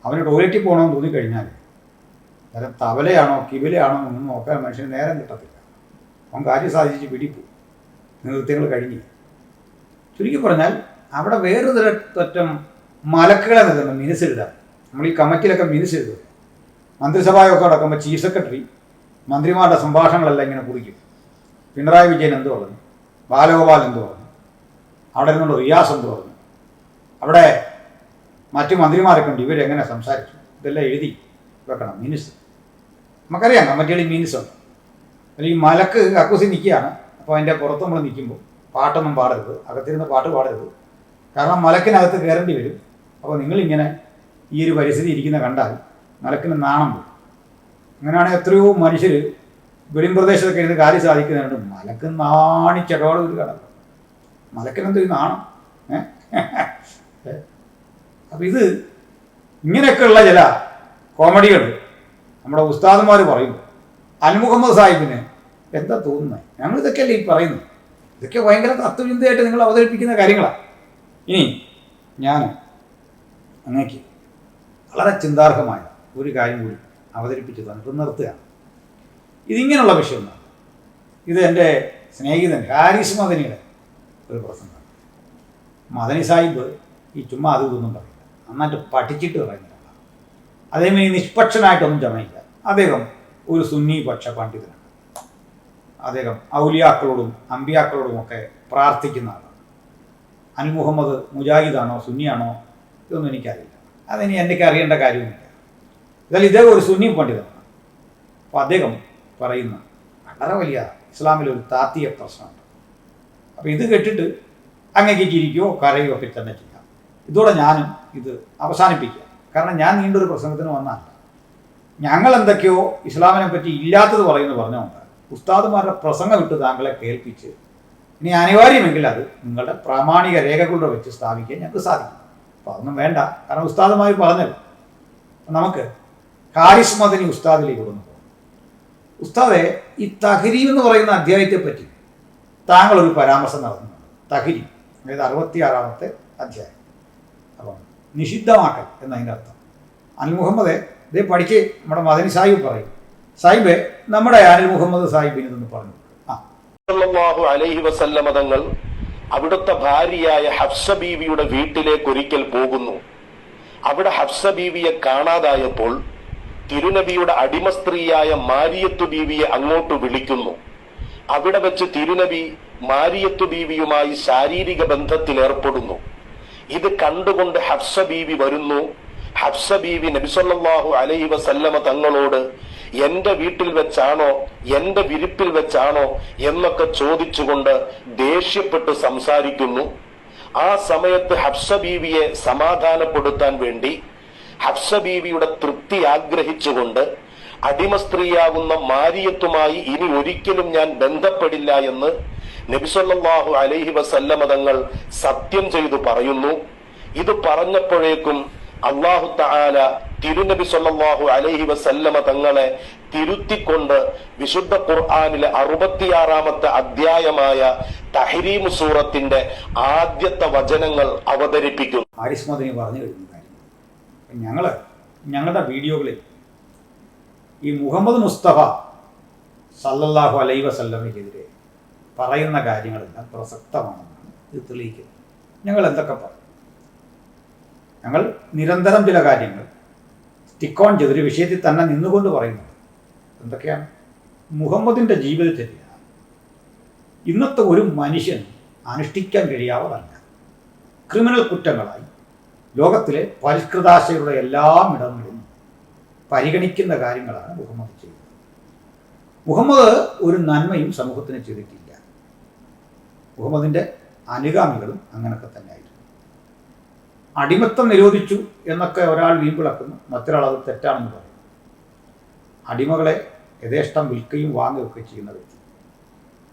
അവന് ടോയ്ലറ്റിൽ പോകണമെന്ന് തോന്നിക്കഴിഞ്ഞാൽ നേരം തവലയാണോ കിബിലയാണോ എന്നൊന്നും നോക്കാൻ മനുഷ്യന് നേരം കിട്ടത്തില്ല. അവൻ കാര്യം സാധിച്ച് പിടിപ്പോവും, നൃത്യങ്ങൾ കഴിഞ്ഞ്. ചുരുക്കി പറഞ്ഞാൽ അവിടെ വേറൊരു തരം മലക്കുകളെ നിൽക്കണം മിനിസെഴുതാൻ. നമ്മൾ ഈ കമ്മിറ്റിയിലൊക്കെ മിനിസെഴുതും. മന്ത്രിസഭയൊക്കെ അടക്കുമ്പോൾ ചീഫ് സെക്രട്ടറി മന്ത്രിമാരുടെ സംഭാഷണങ്ങളെല്ലാം ഇങ്ങനെ കുറിക്കും. പിണറായി വിജയൻ എന്ത് പറഞ്ഞു, ബാലഗോപാൽ എന്ത് പറഞ്ഞു, അവിടെ നിന്നുള്ള റിയാസ് എന്ത് പറഞ്ഞു, അവിടെ മറ്റു മന്ത്രിമാരൊക്കെ ഉണ്ട്, ഇവരെങ്ങനെ സംസാരിച്ചു, ഇതെല്ലാം എഴുതി വെക്കണം മിനിസ്. നമുക്കറിയാം കമ്മിറ്റികളിൽ മിനിസുണ്ട്. അല്ലെങ്കിൽ മലക്ക് കക്കൂസി നിൽക്കുകയാണ്. അപ്പോൾ അതിൻ്റെ പുറത്ത് നമ്മൾ നിൽക്കുമ്പോൾ പാട്ടൊന്നും പാടരുത്, അകത്തിരുന്ന് പാട്ട് പാടരുത്. കാരണം മലക്കിനകത്ത് കയറേണ്ടി വരും. അപ്പോൾ നിങ്ങളിങ്ങനെ ഈ ഒരു പരിസ്ഥിതി ഇരിക്കുന്ന കണ്ടാൽ മലക്കിന് നാണം വരും. അങ്ങനെയാണെങ്കിൽ എത്രയോ മനുഷ്യർ വെളിമ്പ്രദേശത്തൊക്കെ ഇരുന്ന് കാര്യം സാധിക്കുന്നുണ്ട്. മലക്ക് നാണിച്ചടോടെ ഒരു കട. മലക്കിനെന്തൊരു നാണം. അപ്പം ഇത് ഇങ്ങനെയൊക്കെയുള്ള ചില കോമഡികൾ നമ്മുടെ ഉസ്താദുമാർ പറയുന്നു. അൽ മുഹമ്മദ് സാഹിബിന് എന്താ തോന്നുന്നത്? ഞങ്ങളിതൊക്കെയല്ലേ ഈ പറയുന്നത്. ഇതൊക്കെ ഭയങ്കര തത്വചിന്തയായിട്ട് നിങ്ങൾ അവതരിപ്പിക്കുന്ന കാര്യങ്ങളാണ്. ഇനി ഞാൻ അങ്ങേക്ക് വളരെ ചിന്താർഹമായ ഒരു കാര്യം കൂടി അവതരിപ്പിച്ചു തന്നിട്ട് നിർത്തുകയാണ്. ഇതിങ്ങനെയുള്ള വിഷയമാണ്. ഇത് എൻ്റെ സ്നേഹിതൻ ഹാരിസ് മദനിയുടെ ഒരു പ്രസംഗമാണ്. മദനി സാഹിബ് ഈ ചുമ്മാ അത് ഇതൊന്നും പറയില്ല, നന്നായിട്ട് പഠിച്ചിട്ട് പറയുന്നില്ല. അതേമാതിരി നിഷ്പക്ഷനായിട്ടൊന്നും ചമയില്ല. അദ്ദേഹം ഒരു സുന്നി പക്ഷ പണ്ഡിതനാണ്. അദ്ദേഹം ഔലിയാക്കളോടും അമ്പിയാക്കളോടും ഒക്കെ പ്രാർത്ഥിക്കുന്ന ആളാണ്. അനിൽ മുഹമ്മദ് മുജാഹിദാണോ സുന്നിയാണോ ഇതൊന്നും എനിക്കറിയില്ല. അതെനിക്ക് എനിക്ക് അറിയേണ്ട കാര്യമൊന്നുമില്ല. എന്നാലും ഇദ്ദേഹം ഒരു സുന്നി പണ്ഡിതനാണ്. അപ്പോൾ അദ്ദേഹം പറയുന്ന വളരെ വലിയ ഇസ്ലാമിലൊരു താത്വിക പ്രശ്നമുണ്ട്. അപ്പോൾ ഇത് കേട്ടിട്ട് അങ്ങേക്ക് ചിരിക്കുകയോ കരയോ ഒക്കെ തന്നെ ചെയ്യാം. ഇതോടെ ഞാനും ഇത് അവസാനിപ്പിക്കുക. കാരണം ഞാൻ നീണ്ടൊരു പ്രസംഗത്തിന് വന്നതല്ല. ഞങ്ങൾ എന്തൊക്കെയോ ഇസ്ലാമിനെ പറ്റി ഇല്ലാത്തത് പറഞ്ഞുകൊണ്ട് ഉസ്താദുമാരുടെ പ്രസംഗം ഇട്ട് താങ്കളെ കേൾപ്പിച്ച് ഇനി അനിവാര്യമെങ്കിൽ അത് നിങ്ങളുടെ പ്രാമാണിക രേഖകളുടെ വെച്ച് സ്ഥാപിക്കാൻ ഞങ്ങൾക്ക് സാധിക്കും. അപ്പോൾ അതൊന്നും വേണ്ട. കാരണം ഉസ്താദുമായി പറഞ്ഞല്ലോ. നമുക്ക് ഹാരിസ് മദനി ഉസ്താദിലേക്ക് വന്നു പോകും. ഉസ്താദെ, ഈ തഹരീം എന്ന് പറയുന്ന അധ്യായത്തെ പറ്റി താങ്കൾ ഒരു പരാമർശം നടത്തുന്നുണ്ട്. തഹരീം അതായത് 66-ാമത്തെ അധ്യായം. അപ്പം നിഷിദ്ധമാക്കൽ എന്നതിൻ്റെ അർത്ഥം. അനിൽ മുഹമ്മദെ ഇതേ പഠിച്ച് നമ്മുടെ മദനി സാഹിബ് പറയും. സാഹിബെ, നമ്മുടെ അനിൽ മുഹമ്മദ് സാഹിബിന് നിന്ന് പറഞ്ഞു. സല്ലല്ലാഹു അലൈഹി വസല്ലമ തങ്ങൾ അവിടുത്തെ ഭാര്യയായ ഹഫ്സ ബീവിയുടെ വീട്ടിലേക്ക് ഒരിക്കൽ പോകുന്നു. അവിടെ ഹഫ്സ ബീവിയെ കാണാതായപ്പോൾ തിരുനബിയുടെ അടിമ സ്ത്രീയായ മാരിയത്തു ബീവിയെ അങ്ങോട്ട് വിളിക്കുന്നു. അവിടെ വെച്ച് തിരുനബി മാരിയത്തു ബീവിയുമായി ശാരീരിക ബന്ധത്തിൽ ഏർപ്പെടുന്നു. ഇത് കണ്ടുകൊണ്ട് ഹഫ്സ ബീവി വരുന്നു. ഹഫ്സ ബീവി നബി സല്ലല്ലാഹു അലൈഹി വസല്ലമ തങ്ങളോട് എന്റെ വീട്ടിൽ വെച്ചാണോ, എന്റെ വിരിപ്പിൽ വെച്ചാണോ എന്നൊക്കെ ചോദിച്ചുകൊണ്ട് ദേഷ്യപ്പെട്ട് സംസാരിക്കുന്നു. ആ സമയത്ത് ഹഫ്സ ബീവിയെ സമാധാനപ്പെടുത്താൻ വേണ്ടി ഹഫ്സ ബീവിയുടെ തൃപ്തി ആഗ്രഹിച്ചുകൊണ്ട് അടിമ സ്ത്രീയാകുന്ന മാരിയത്തുമായി ഇനി ഒരിക്കലും ഞാൻ ബന്ധപ്പെടില്ല എന്ന് നബി സല്ലല്ലാഹു അലൈഹി വസല്ലമ തങ്ങൾ സത്യം ചെയ്തു പറയുന്നു. ഇത് പറഞ്ഞപ്പോഴേക്കും അല്ലാഹു തആല തിരുനബി സല്ലല്ലാഹു അലൈഹി വസല്ലമ തങ്ങളെ തിരുത്തിക്കൊണ്ട് വിശുദ്ധ ഖുർആനിലെ 66-ാമത്തെ അധ്യായമായ തഹരീം സൂറത്തിന്റെ ആദ്യത്തെ വചനങ്ങൾ അവതരിപ്പിക്കുന്നു. ഹാരിസ് മദനി പറഞ്ഞു കഴിഞ്ഞ കാര്യം, ഞങ്ങളുടെ വീഡിയോകളിൽ ഈ മുഹമ്മദ് മുസ്തഫ സല്ലല്ലാഹു അലൈഹി വസല്ലമയ്ക്കെതിരെ പറയുന്ന കാര്യങ്ങളെല്ലാം പ്രസക്തമാണെന്നാണ് ഇത് തെളിയിക്കുന്നത്. ഞങ്ങൾ എന്തൊക്കെ പറയും? ഞങ്ങൾ നിരന്തരം ചില കാര്യങ്ങൾ സ്റ്റിക്ക് ഓൺ ചെയ്തൊരു വിഷയത്തിൽ തന്നെ നിന്നുകൊണ്ട് പറയുന്നത് എന്തൊക്കെയാണ്? മുഹമ്മദിൻ്റെ ജീവിതചര്യ ഇന്നത്തെ ഒരു മനുഷ്യൻ അനുഷ്ഠിക്കാൻ കഴിയാവതല്ല. ക്രിമിനൽ കുറ്റങ്ങളായി ലോകത്തിലെ പരിഷ്കൃതാശയരുടെ എല്ലായിടങ്ങളിലും പരിഗണിക്കുന്ന കാര്യങ്ങളാണ് മുഹമ്മദ് ചെയ്തത്. മുഹമ്മദ് ഒരു നന്മയും സമൂഹത്തിന് ചെയ്തിട്ടില്ല. മുഹമ്മദിൻ്റെ അനുഗാമികളും അങ്ങനെയൊക്കെ തന്നെയായിരുന്നു. അടിമത്തം നിരോധിച്ചു എന്നൊക്കെ ഒരാൾ വീമ്പിളക്കുന്നു, മറ്റൊരാൾ അത് തെറ്റാണെന്ന് പറയും. അടിമകളെ യഥേഷ്ടം വിൽക്കുകയും വാങ്ങുകയൊക്കെ ചെയ്യുന്ന വ്യക്തി.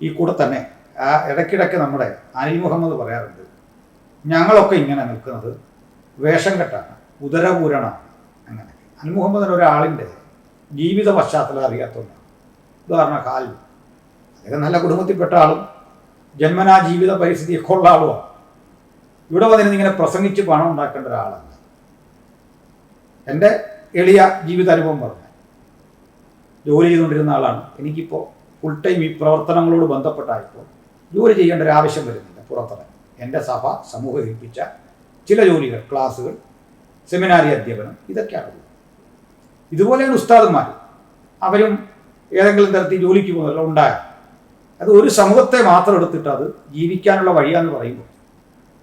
ഈ കൂടെ തന്നെ ഇടയ്ക്കിടയ്ക്ക് നമ്മുടെ അനിൽ മുഹമ്മദ് പറയാറുണ്ട്, ഞങ്ങളൊക്കെ ഇങ്ങനെ നിൽക്കുന്നത് വേഷം കെട്ടാണ്, ഉദരപൂരണമാണ്. അങ്ങനെ അനിൽ മുഹമ്മദിന് ഒരാളിൻ്റെ ജീവിത പശ്ചാത്തലം അറിയാത്തതുകൊണ്ടാണ്. ഉദാഹരണം കാൽവ്, അദ്ദേഹം നല്ല കുടുംബത്തിൽപ്പെട്ട ആളും ജന്മനാ ജീവിത പരിസ്ഥിതിയൊക്കെ ഉള്ള ആളുമാണ്. ഇവിടെ വന്നിരുന്ന് ഇങ്ങനെ പ്രസംഗിച്ച് പണം ഉണ്ടാക്കേണ്ട ഒരാളല്ല. എൻ്റെ എളിയ ജീവിതാനുഭവം പറഞ്ഞാൽ ജോലി ചെയ്തുകൊണ്ടിരുന്ന ആളാണ്. എനിക്കിപ്പോൾ ഫുൾ ടൈം ഈ പ്രവർത്തനങ്ങളോട് ബന്ധപ്പെട്ടായപ്പോൾ ജോലി ചെയ്യേണ്ട ഒരു ആവശ്യം വരുന്നില്ല. പുറത്തിറങ്ങി എൻ്റെ സഭ സമൂഹം ഏൽപ്പിച്ച ചില ജോലികൾ, ക്ലാസ്സുകൾ, സെമിനാരി അധ്യാപനം, ഇതൊക്കെയാണ്. ഇതുപോലെയാണ് ഉസ്താദന്മാർ. അവരും ഏതെങ്കിലും തരത്തിൽ ജോലിക്ക് പോകുന്നതല്ല ഉണ്ടായ. അത് ഒരു സമൂഹത്തെ മാത്രം എടുത്തിട്ട് അത് ജീവിക്കാനുള്ള വഴിയാന്ന് പറയുമ്പോൾ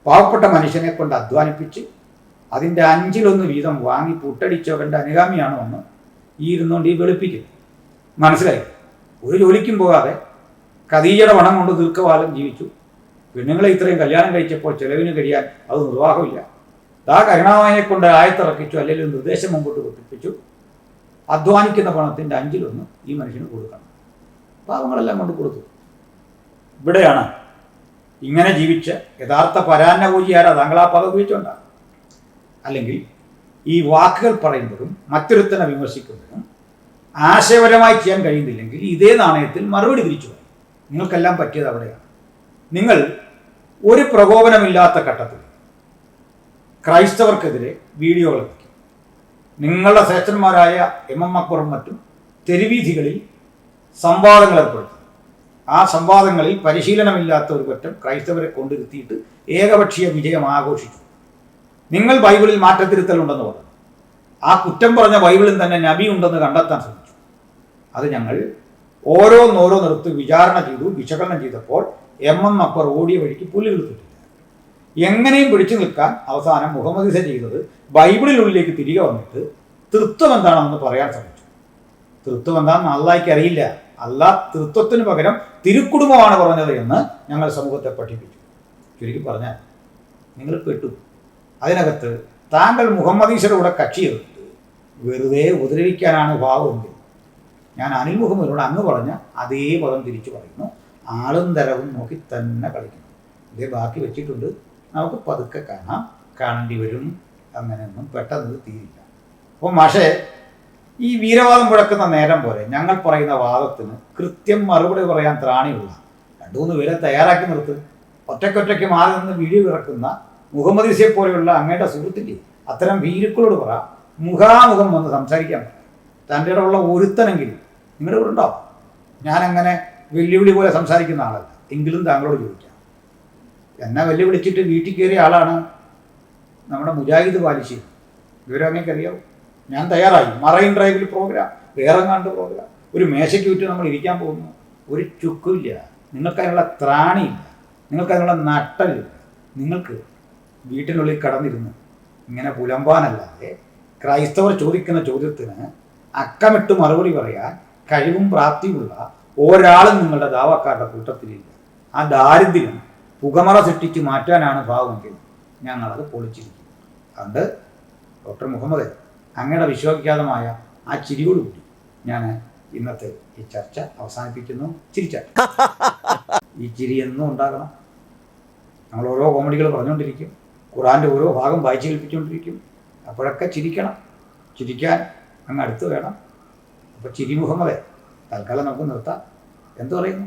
പാവപ്പെട്ട മനുഷ്യനെ കൊണ്ട് അധ്വാനിപ്പിച്ച് അതിൻ്റെ 5-1 വീതം വാങ്ങി പുട്ടടിച്ചവൻ്റെ അനുഗാമിയാണോ എന്ന് ഈ ഇരുന്നുകൊണ്ട് ഈ വെളുപ്പിക്കും. മനസ്സിലായി? ഒരു ജോലിക്കും പോകാതെ ഖദീജയുടെ പണം കൊണ്ട് ദീർഘകാലം ജീവിച്ചു. പെണ്ണുങ്ങളെ ഇത്രയും കല്യാണം കഴിച്ചപ്പോൾ ചെലവിന് കഴിയാൻ അത് നിർവാഹമില്ല. കരുണാമയനെ കൊണ്ട് ആയത്തിറക്കിച്ചു, അല്ലെങ്കിൽ നിർദ്ദേശം മുമ്പോട്ട് വെപ്പിച്ചു. അധ്വാനിക്കുന്ന പണത്തിൻ്റെ 5-1 ഈ മനുഷ്യന് കൊടുക്കണം. പാവങ്ങളെല്ലാം കൊണ്ട് കൊടുത്തു. ഇവിടെയാണ് ഇങ്ങനെ ജീവിച്ച യഥാർത്ഥ പരാന്നഭോജി ആരാ? താങ്കൾ ആ പദം ഉപയോഗിച്ചുകൊണ്ടാണ്. അല്ലെങ്കിൽ ഈ വാക്കുകൾ പറയുമ്പോഴും മറ്റൊരുത്തനെ വിമർശിക്കുന്നതിനും ആശയപരമായി ചെയ്യാൻ കഴിയുന്നില്ലെങ്കിൽ ഇതേ നാണയത്തിൽ മറുപടി തിരിച്ചു പറയും. നിങ്ങൾക്കെല്ലാം പറ്റിയത് അവിടെയാണ്. നിങ്ങൾ ഒരു പ്രകോപനമില്ലാത്ത ഘട്ടത്തിൽ ക്രൈസ്തവർക്കെതിരെ വീഡിയോകൾ ഇറക്കി. നിങ്ങളുടെ ശ്രേഷ്ഠന്മാരായ എം അക്ബറും മറ്റും തെരുവീഥികളിൽ സംവാദങ്ങൾ ഏർപ്പെടുത്തി. ആ സംവാദങ്ങളിൽ പരിശീലനമില്ലാത്ത ഒരു പറ്റം ക്രൈസ്തവരെ കൊണ്ടിരുത്തിയിട്ട് ഏകപക്ഷീയ വിജയം ആഘോഷിച്ചു. നിങ്ങൾ ബൈബിളിൽ മാറ്റത്തിരുത്തലുണ്ടെന്ന് പറഞ്ഞു. ആ കുറ്റം പറഞ്ഞ ബൈബിളിൽ തന്നെ നബി ഉണ്ടെന്ന് കണ്ടെത്താൻ ശ്രമിച്ചു. അത് ഞങ്ങൾ ഓരോന്നോരോന്നെടുത്ത് വിചാരണ ചെയ്തു, വിശകലനം ചെയ്തപ്പോൾ എം അക്ബർ ഓടിയ വഴിക്ക് പുല്ലുകിളിത്തിട്ടില്ല. എങ്ങനെയും പിടിച്ചു നിൽക്കാൻ അവസാനം മുഹമ്മദ് ഇസ ചെയ്തത് ബൈബിളിനുള്ളിലേക്ക് തിരികെ വന്നിട്ട് തൃത്വം എന്താണെന്ന് പറയാൻ ശ്രമിച്ചു. തൃത്വം എന്താണെന്ന് അള്ളാഹിക്ക് അറിയില്ല. അള്ളാഹ് തൃത്വത്തിന് പകരം തിരുക്കുടുംബമാണ് പറഞ്ഞത് എന്ന് ഞങ്ങൾ സമൂഹത്തെ പഠിപ്പിച്ചു. ചുരുക്കി പറഞ്ഞാൽ നിങ്ങൾ പെട്ടു. അതിനകത്ത് താങ്കൾ മുഹമ്മദീശ്വരുടെ കൂടെ കക്ഷി ചേർത്ത് വെറുതെ ഉപദ്രവിക്കാനാണ് ഭാവമെങ്കിൽ ഞാൻ അനിൽ മുഹമ്മദിനോട് അങ്ങ് പറഞ്ഞ അതേ പദം തിരിച്ചു പറയുന്നു. ആളും തരവും നോക്കി തന്നെ കളിക്കുന്നു. ഇതേ ബാക്കി വെച്ചിട്ടുണ്ട്, നമുക്ക് പതുക്കെ കാണാം, കാണേണ്ടി വരും. അങ്ങനെയൊന്നും പെട്ടെന്ന് തീരില്ല. അപ്പോൾ മാഷേ, ഈ വീരവാദം മുഴക്കുന്ന നേരം പോലെ ഞങ്ങൾ പറയുന്ന വാദത്തിന് കൃത്യം മറുപടി പറയാൻ ത്രാണിയുള്ള 2-3 പേരെ തയ്യാറാക്കി നിർത്ത്. ഒറ്റയ്ക്കൊറ്റയ്ക്ക് മാറി നിന്ന് വീഡിയോ ഇറക്കുന്ന മുഹമ്മദീസയെ പോലെയുള്ള അങ്ങയുടെ സുഹൃത്തിൻ്റെ അത്തരം ഭീരുക്കളോട് പറ, മുഖാമുഖം വന്ന് സംസാരിക്കാൻ പറ. തൻ്റെ ഇടമുള്ള ഒരുത്തനെങ്കിലും നിങ്ങളുടെ കൂടെ ഉണ്ടാവും. ഞാനങ്ങനെ വെല്ലുവിളി പോലെ സംസാരിക്കുന്ന ആളല്ല. എങ്കിലും താങ്കളോട് ചോദിക്കാം. എന്നെ വെല്ലുവിളിച്ചിട്ട് വീട്ടിൽ കയറിയ ആളാണ് നമ്മുടെ മുജാഹിദ് ബാലിശ്ശേരി. വിവരം അങ്ങേക്കറിയാവും. ഞാൻ തയ്യാറായി. മറൈൻ ഡ്രൈവിൽ പ്രോഗ്രാം, വേറെ കണ്ട് പ്രോഗ്രാം, ഒരു മേശയ്ക്ക് വിട്ട് നമ്മൾ ഇരിക്കാൻ പോകുന്നു. ഒരു ചുക്കില്ല. നിങ്ങൾക്കതിനുള്ള ത്രാണിയില്ല, നിങ്ങൾക്കതിനുള്ള നട്ടലില്ല. നിങ്ങൾക്ക് വീട്ടിനുള്ളിൽ കടന്നിരുന്നു ഇങ്ങനെ പുലമ്പാനല്ലാതെ ക്രൈസ്തവർ ചോദിക്കുന്ന ചോദ്യത്തിന് അക്കമിട്ട് മറുപടി പറയാൻ കഴിവും പ്രാപ്തിയുമുള്ള ഒരാളും നിങ്ങളുടെ ദാവാക്കാരുടെ കൂട്ടത്തിലില്ല. ആ ദാരിദ്ര്യം പുകമറ സൃഷ്ടിച്ച് മാറ്റാനാണ് ഭാവമെങ്കിൽ ഞങ്ങളത് പൊളിച്ചിരിക്കും. അതുകൊണ്ട് ഡോക്ടർ മുഹമ്മദ്, അങ്ങയുടെ വിശ്വവിഖ്യാതമായ ആ ചിരിയോടുകൂടി ഞാൻ ഇന്നത്തെ ഈ ചർച്ച അവസാനിപ്പിക്കുന്നു. ചിരിച്ച ഈ ചിരി എന്നും ഉണ്ടാകണം. നമ്മൾ ഓരോ കോമഡികൾ പറഞ്ഞുകൊണ്ടിരിക്കും, ഖുറാൻ്റെ ഓരോ ഭാഗം വായിച്ച് കേൾപ്പിച്ചുകൊണ്ടിരിക്കും. അപ്പോഴൊക്കെ ചിരിക്കണം. ചിരിക്കാൻ അങ്ങ് അടുത്ത് വേണം. അപ്പോൾ ചിരി മുഹമ്മദേ, തൽക്കാലം നമുക്ക് നിർത്താം. എന്തു പറയുന്നു?